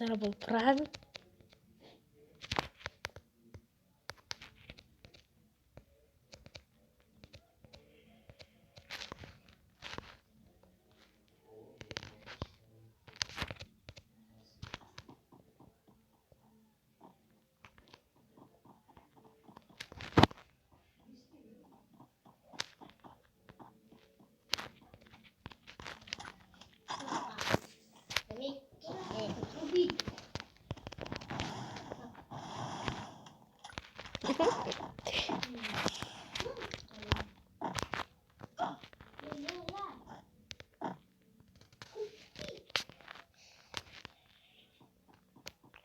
Сара был правильно.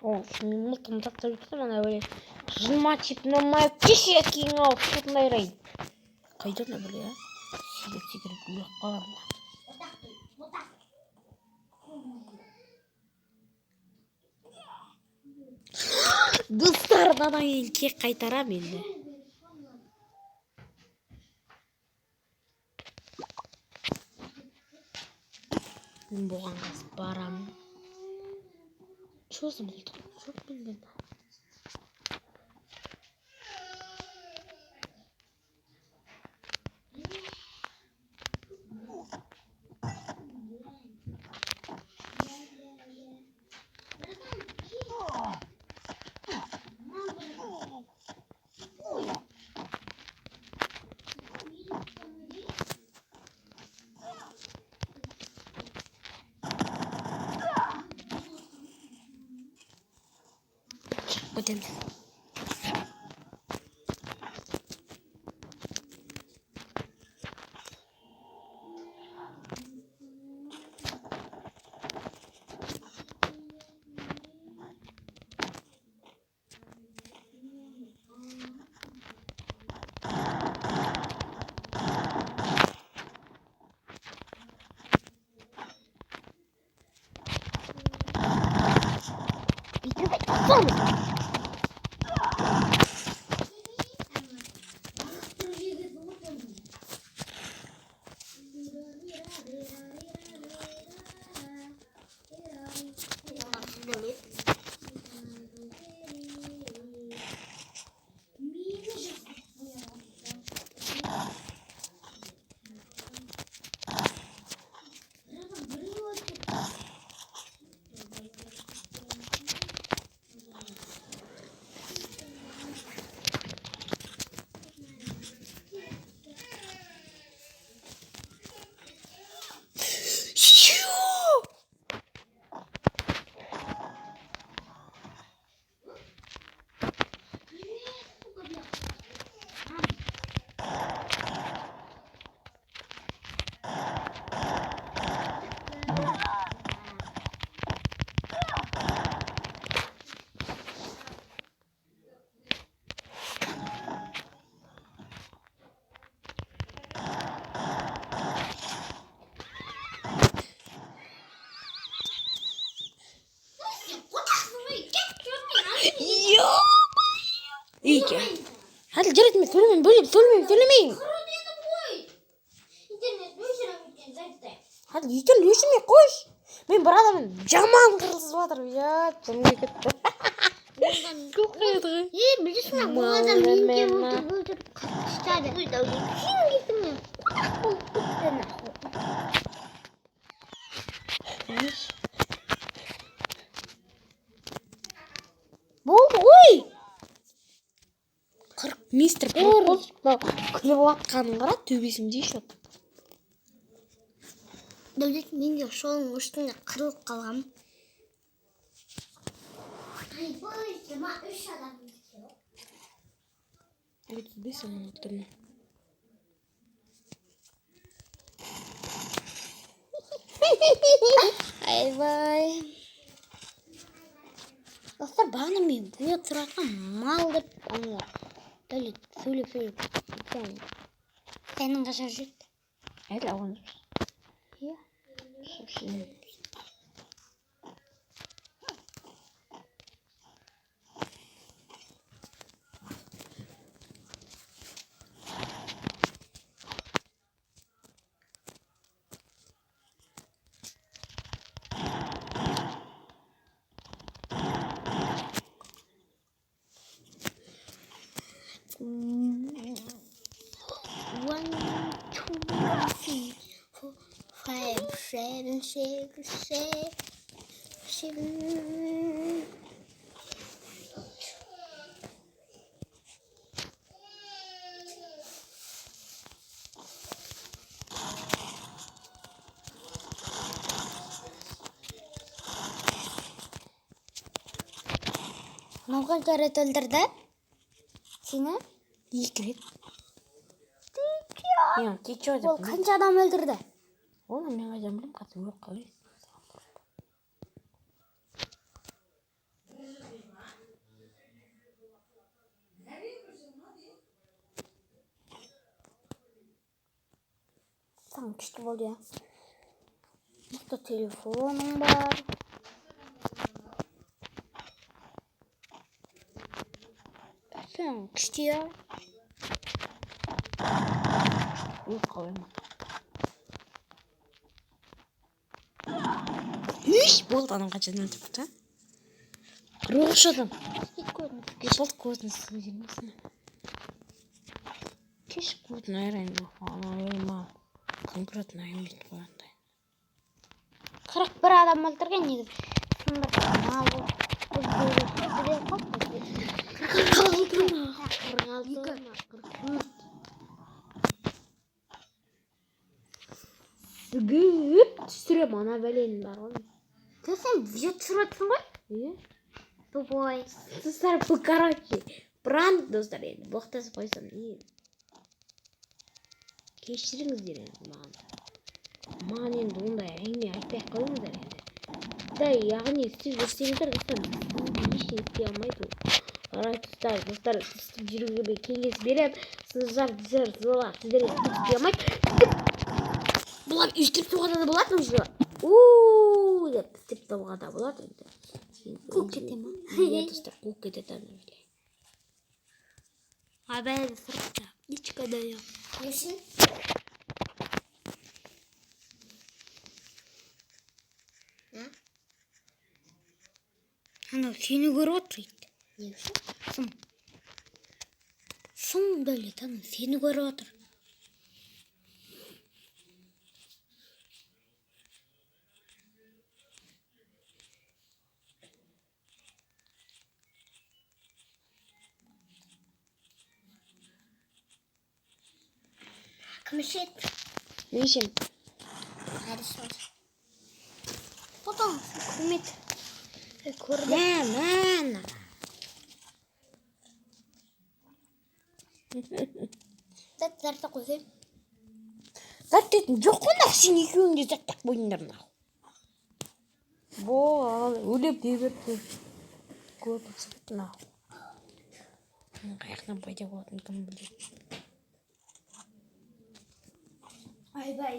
О, минутам так-то она böyle жмачит на мою кишекин алып шутмайрай. Қайда не бұл я? Секіріп ұйық қалам. Достарынан кейін кек қайтарам енді. Мен бұған қас барам. Чосы болды? Жоқ білген. Ödem. İyi ki. Hadi gel etme, söylemeyin, söylemeyin. Hadi yiyken löşüme koş. Ben bir adamın jaman kırılsız batır ya. Canım yıkıttı. Çok iyiydi. İyi bilirsin bu adam minke vurdu kaçtı. Kim gitmiyor? Болды ғой. Мистер күліп атқанын қара, төбесінде шот. Дәулет, мен де шолың үстінде қырылып қалғам. Өтсіздейсің мұны тұрмын. Айбай. Достар, бағана мен бұя тұратын мал деп қоңыр. Дәулет, сөйлеп. Сенің қашар жүрді? Әлі ауыныз. Иә. Собственно. 1, 2, 3, 4, 5, 7, 6, 7. Ne kadar öldürdü? Seni? Екі рет. Мен тече Ол деп. қанша адам öldürdü? Оны мен қайдан білем, қазір өліп қалай. Tamam küçük oldu ya. Burada telefonum var. Tamam küçük ya. Өліп қалай ма? Болды, анан қаншадан өлтіріп та? 43 адам. Болды көзін сыз жүрмесін. Кеш көзін айрайын. Ана конкретно айымбет қойғандай. 41 адам öldürgen негізі. Сонда мал Сүгіп түсірем, ана бәлейін бар ғой. Сен видео түсіріп ғой? Иә? Тупой. Достар, бұл короче, пранк достар енді. Боқтасы қойсам, кешіріңіздер енді маған. Маған енді ондай әңгіме айтпай қойыңыздар енді. Яғни сіз жүрсеңіздер достар, ешне істей алмайды ол. Қарай достар, істеп жүруге кеңес берем. Сіздерге істей алмайды. Бұлар үйтіп соғада да болады ма жүр? Деп істеп соғада болады енді. Қуып кете ма? Иә достар, қуып кетеді ана. Абай сұрыпта. Ешқада я. Несін? Анау сені көріп отыр еді. Не үшін? Сым дәлет, анау сені көріп отыр. Кім ішеді? Не ішем? Әрі сол. Потом құрмет. Көрді. Мән. Заттарды қойсайым. Зат дейтін жоқ қонақ, сен екеуің де заттақ бойындар мынау. Өлеп деберді. Көрді сұрып мынау. Қаяқтан пайда болатын кім біледі. Айбай.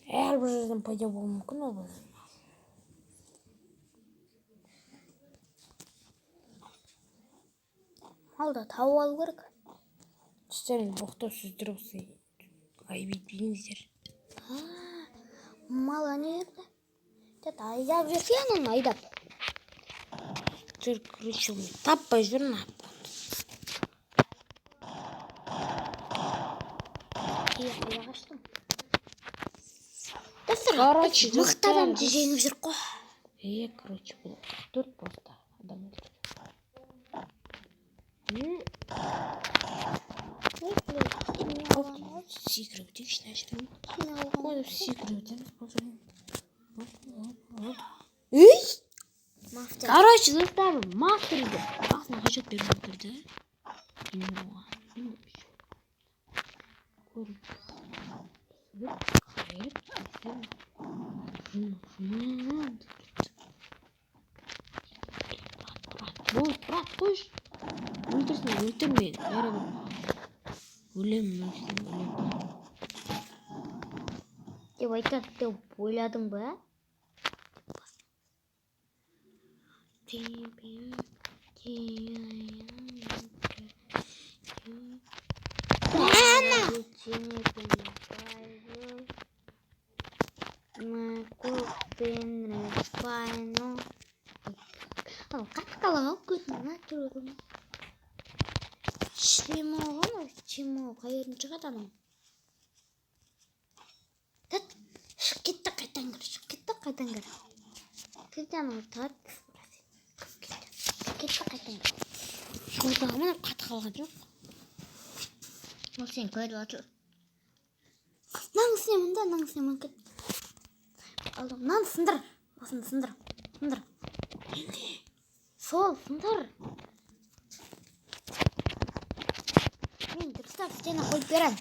Әрбір жерден пайда болуы мүмкін ол бұл. Алда тауып алу керек. Түстерін боқтау сөздер осы айбейтпейіңіздер. Мал не ерді? Тет айдап жүрсен, оны айдап. Жүр, короче, таппай жүрін ап. Аяқ аштым. Короче, мықты адамды жеңіп жүр қой. Короче, бұл 4 просто адам өлтірді. Секіріп өтейікші, нәшірім. Қойып секіріп өтеміз болжайын. Короче, достар, мастер еді. Басына қажет беріп отырды. Брат, қойш. Өлтірсін, өлтірмейді. Өлем. Деп айтады деп ойладың ба? Чмо қайырын шығады анау. қайтадан кір. Кірден отырады. Кетті қайтадан кір. Жолдағы мына қатып қалған жоқ. Ол сен көріп отыр. Нан сынемін да, нан сынемін кет. Алдым, нан сындыр. Осыны сындыр. Сындыр. Сол, сындыр. Мен дұрыстап стена қойып берем.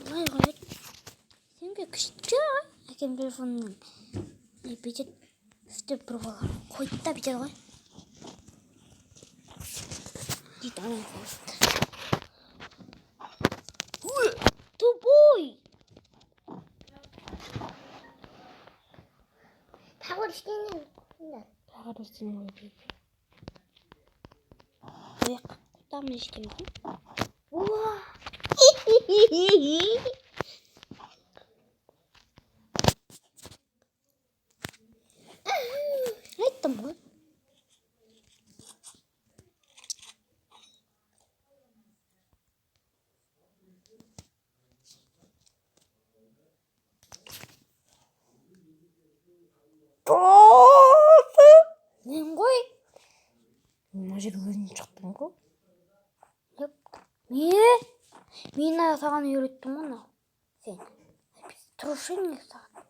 Бұлай қойып. Сенге күшті ғой. Әкем телефонынан. Бүйтіп істеп бір болар. Қойып та бүйтеді ғой. Дейді анам қойып. Тупой! Тағы істейін. Тағы істейін ғой. Ояқ, құтамын ештемді. Айттым ғой. Мен ғой. Мына жерге өзім шықтым ғой. Мен саған үйреттім оны. Сен. Тұрушы не саған?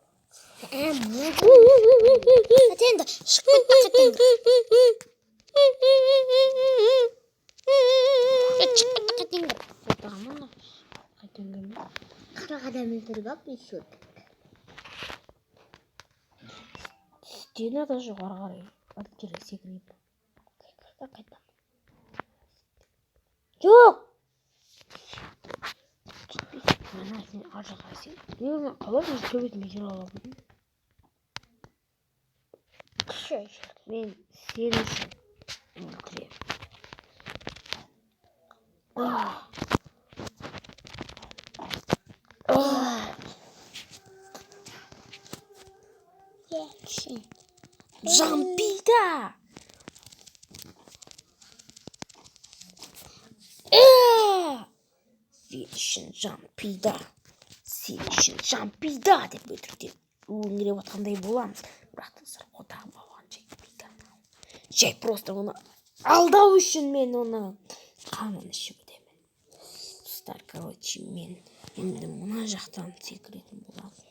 Қатенді, шықпет қатенді. Шықпет қатенді. Отағым ана. Қайтадан келме. Қырық адам өлтіріп алып, еще. Стена даже жоғары қарай. Алып секірейіп. Қайта. Жоқ! Мына сен аржаға сен. Мен қалай өз төбетіме жер алабын. Мен сен үшін өлтірем. Жампида! Сен үшін жампида! Сен үшін жампида! Деп өтіріктен өңіреп отқандай боламыз. Бірақ сыр отағым болған жай просто оны алдау үшін мен оны қамын ішіп өтемін. Достар, короче, мен енді мына жақтан секіретін боламын.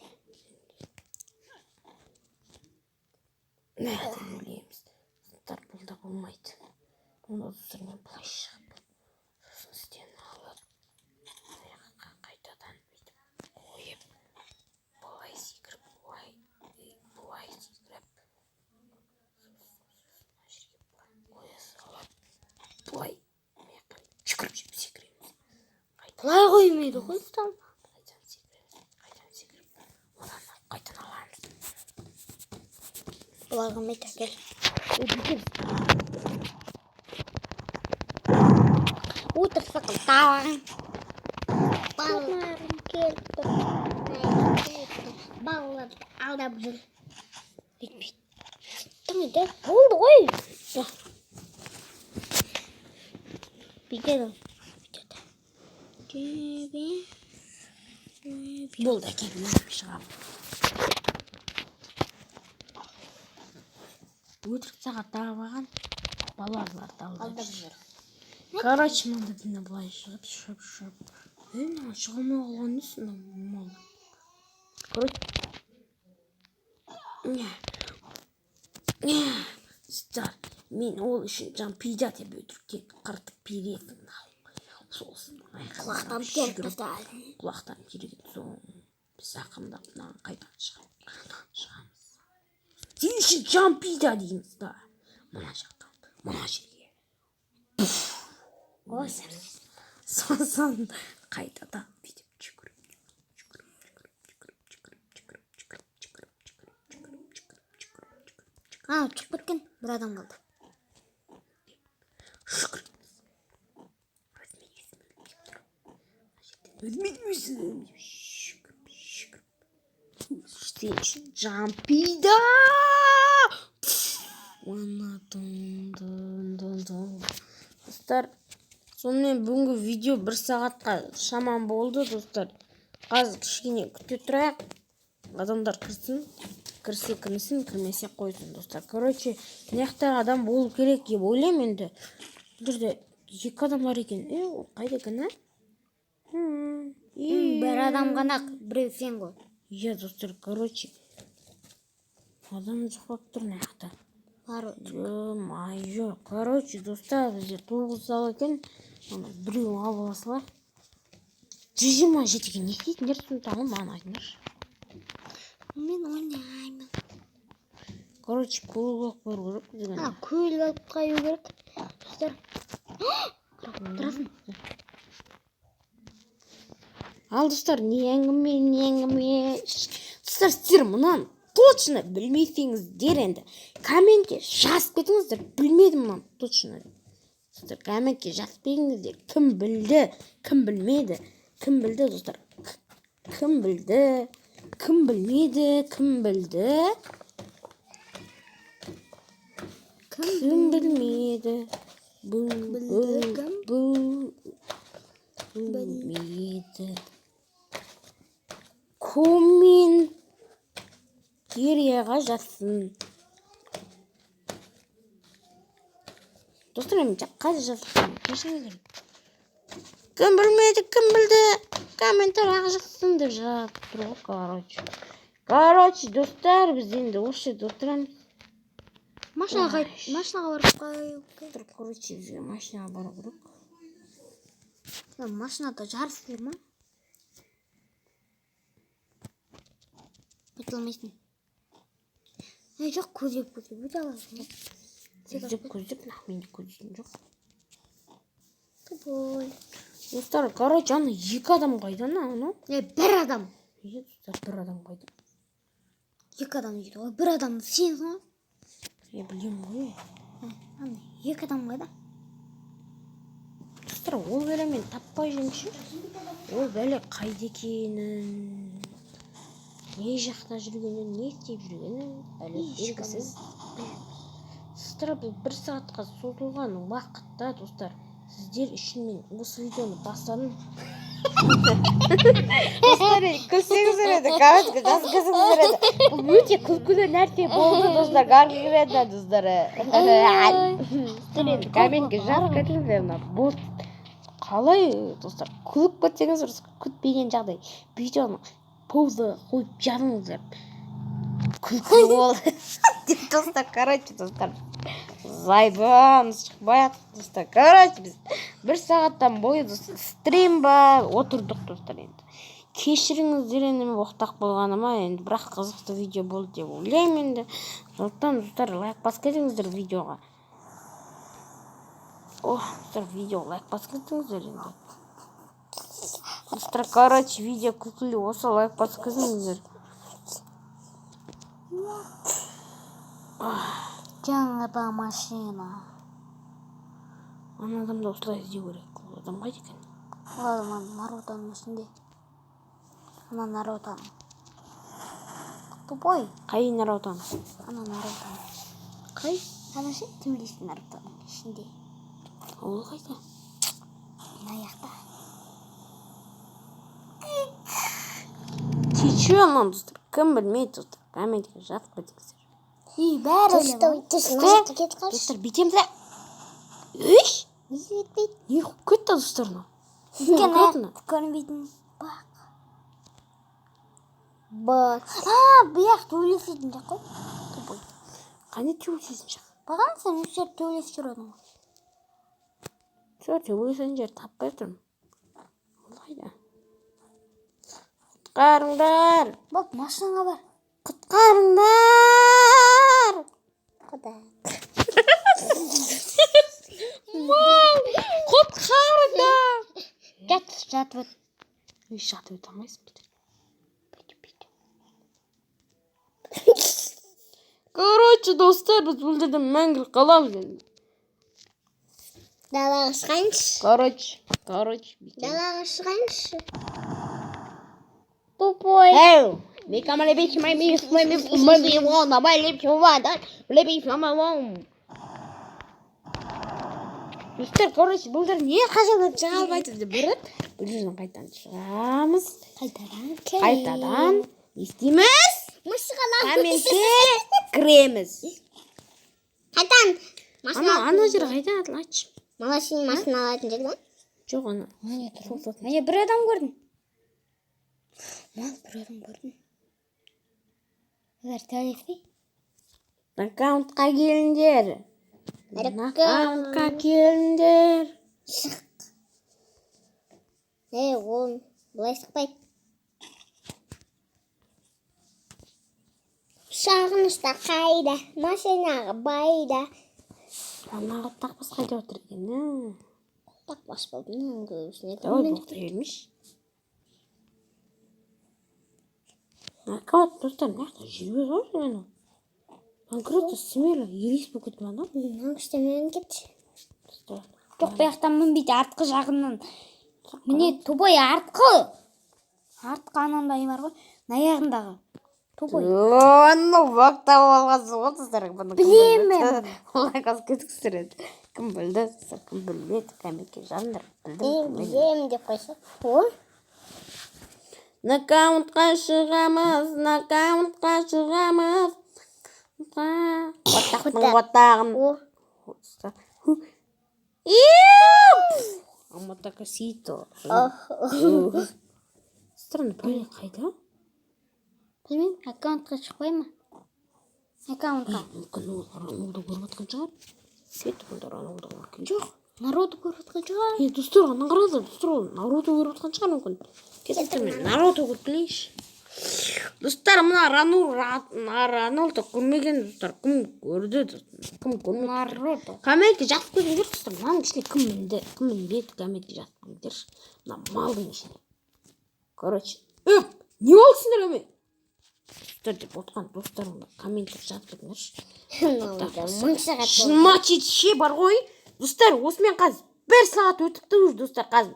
Мәді өлеміз. Достар, бұл да болмайды. Оны достармен бұлай шығып. Сосын стені алып. Қайтадан бүйтіп қойып. Бұлай секіріп. Бұлай секіріп. Қоя салып. Бұлай. Жүкіріп жеп секіреміз. Бұлай қоймайды ғой стал. Қайтадан секіріп. Одан қайтадан аламыз. Бұлай қоймайды әкел. Отырса қылтауын. Балаларым келіп тұр. Балаларды алдап жүр. Етпейді. Түмеді. Болды ғой. Бүйдеді. Болды әкеліп шығамын. Өтірік сағат тағылған балаларды алдап жүр. Короче, мында былай шығып. Мына шығамай қалған несін мал. Стар, мен ол үшін жампида деп өтіріктен қыртып беретін. Сосын Құлақтан перді. Құлақтан кереген соң біз ақымдап мынаған қайдан шығамыз. Сен үшін жампида дейміз да. Мына жақтан, мына жерге. Сосын қайтадан бүйтіп жүгіріп. Шығып кеткен бір адам қалды. Жүгіріп. Өзімен жүгіріп. Сен үшін жампида! Достар, Сонымен бүгінгі видео 1 сағатқа шамам болды, достар. Қазір кішкене күте тұрайық. Адамдар кірсін, кірсе кірсін, кірмесе қойсын, достар. Короче, мынаяқта адам болу керек деп ойлаймын енді. Бұл жерде 2 адам бар екен. Ол қайда екен, а? Бір адам ғана, біреу сен ғой. Иә, достар, короче. Адам жоқ болып тұр мынаяқта. Ё-моё, короче, достар, бізде 9 зал екен. Біреу алып аласылар. 127-ге не істейтіндер сонда, маған айтыңдаршы. Мен ойнаймын. Короче, көлік алып бару керек. Көлік алып қою керек. Достар. Тұрасын. Ал, достар, не әңгіме. Достар, сіздер мұнан точно білмесеңіздер енді. Комментке жазып кетіңіздер. Білмедім мұнан точно. Достар, комментке жазып кетіңіздер. Кім білді, кім білмеді. Кім білді, достар? Кім білді? Кім білмеді? Кім білді? Кім білмеді? Білмеді. Комментарияға жазсын. Достар, мен қазір жазсын. Кешіңіздер. Кім білмеді, кім білді? Комментарияға жазсын деп жазып тұру, короче, достар, біз енді осы жерде отырамыз. Машинаға барып қою керек. Короче, бізге машинаға бару керек. Машинада жарыс бар ма? Айта алмайсың. Жоқ, көздеп өте аласың. Көздеп, менде көздеп жоқ. Тупой. Достар, короче, аны 2 адам қайда, ана? Бір адам. Достар, 1 адам қайда? 2 адам дейді ғой. 1 адам сен ғой. Білем ғой. 2 адам қайда? Достар, ол бәле мен таппай жүрмін. Ол бәле қайда екенін, не жақта жүргенін, не істеп жүргенін әлі белгісіз. Достар, бұл 1 сағатқа созылған уақытта, достар, сіздер үшін мен осы видеоны бастадым. Достар, күлсеңіздер еді, комментке жазғызыңыздар еді. Бұл өте күлкілі нәрсе болды, достар. Гаргиреді, достар. Комментке жазып кетіңіздер. Бұл қалай, достар, күліп кетсеңіздер, күтпеген жағдай. Видеоны пауза қойып жазыңыздар. Күлкілі болды. Достар, короче, достар. Зайбан, шықпай атық, достар. Короче, біз 1 сағаттан бойы стрим бар, отырдық, достар, енді. Кешіріңіздер енді оқтақ болғаныма, енді бірақ қызықты видео болды деп ойлаймын енді. Сондықтан, достар, лайк басып кетіңіздер видеоға. Достар, видеоға лайк басып кетіңіздер енді. Достар, короче, видео күлкілі осы, лайк басып кетіңіздер. Жаңада машина. Ана адамда осылай іздеу керек. Ол адам қайда екен? Ол адам Нарутаның ішінде. Ана Нарутан. Тупой. Қай Нарутан? Ана Нарутан. Қай? Ана ше, төбелесті Нарутаның ішінде. Ол қайда? Аяқта. Течу анан, достар. Кім білмейді, достар. Комментке жазып кетіңіздер. Бәрі Достар, бетемді. Үш? Не кетпейді? Не кетті, достарына? Көрінбейтін. Бақ. Бұяқ төбелесетін жақ қой. Қане төбелесетін жақ? Баған сен өшер төбелесіп жүрдің. Төбелесетін жер таппай тұрмын. Олайда. Құтқарыңдар. Бақ, машинаға бар. Құтқарыңдар. Құтқарыңдар. Жатып өт. Жатып өт алмайсың. Короче, достар, біз бұл жерде мәңгілік қаламыз енді. Далаға шығайыншы. Короче. Далаға шығайыншы. Тупой. Микама лебить мои вон, а мои лепчу вода, лебить мама вон. Достар, короче, бұлдар не қашаннан шыға алмайды деп біріп, бұл жерден қайтадан шығамыз. Қайтадан не істейміз? Комментке кіреміз. Қайтан Ана жер қайда айтшы. мала сенің машина алатын жер ма? Жоқ, ана. Міне бір адам көрдім. Бір адам көрдім. Олар тәлефі. Нокаутқа келіңдер. Нокаутқа келіңдер. Шық. Ол бұлай шықпайды. Шағынышта қайда, машинаға байда. Анаға тақпас қайда отыр екен. Тақпас болдың, көбісіне Ой, бұқты елмеш. Нокаут, достар, мақта жүрбей ғой жүйені. Банкротты семейлі, елес бұл кетіп ана. Наңғыштемен кет. Жоқ, Бұяқтан мінбейді артқы жағынан. Міне тобой артқы. Артқы анандай бар ғой. Наяғындағы. Тобой. Оны бақта болғасы отырсыздар. Білемін. Олай қаз кетіксіреді. Кім білді, кім білмеді, кәмекке жандар. Білем деп қойса. О? Нокаутқа шығамыз, нокаутқа шығамыз. Оттақтың оттағын. Аматакасито. Странно, пәле қайда? Білмеймін, аккаунтқа шықпай ма? Аккаунтқа. Мүмкін ол Ронaldo көріп отқан шығар. Свет онда Ронaldo көрген жоқ. Народу көріп отқан шығар. Достар, ана қарады, достар, ол Наруто көріп отқан шығар мүмкін. Кетті мен Наруто көріп келейінші. Достар, мына Ронaldo көрмеген достар, кім көрді, кім көрмеді. Наруто. Комментке жатып көріңдер, достар, мынаның ішіне кім мінді, кім мінбеді, комментке жатып көріңдер. Мына малдың ішіне. Короче, не болсыңдар өме? Достар деп отқан достарымда комментке жатып көріңдерші. Жмачит ше бар ғой. Достар, осымен қазір 1 сағат өтіпті уже, достар, қазір.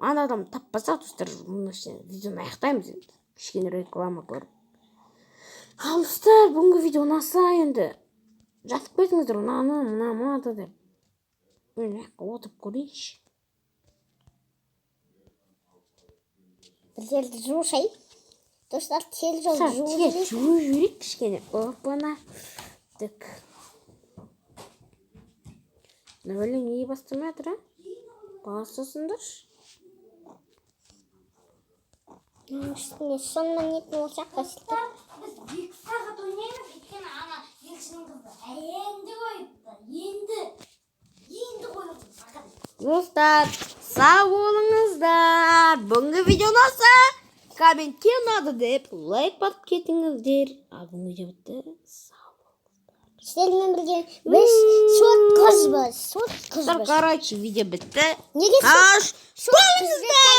Ана адам таппаса, достар, видеоны аяқтаймыз енді. Кішкене реклама көріп. Ал, достар, бүгінгі видео ұнаса енді. Жатып кетіңіздер, мына деп. Мен отырып көрейінші. Біздерді жуышай. Достар, тел жол жуышай. Жуы жүрек кішкене. Опана. Тік. Нөбелі неге бастырмай атыр, Басысыңдаршы. Үстіне сонымен етін болсақ басылды. Біз 2 сағат ойнаймыз, өйткені ана елшінің қызы енді қойыпты. Енді қойыпты. Достар, сау болыңыздар. Бүгінгі видео ұнаса, комментке ұнады деп лайк басып кетіңіздер. Ал бүгінгі видео бітті. Сау болыңыздар. Сіздермен бірге біз сот қызбыз. Короче, видео бітті. Неге Аш болыңыздар.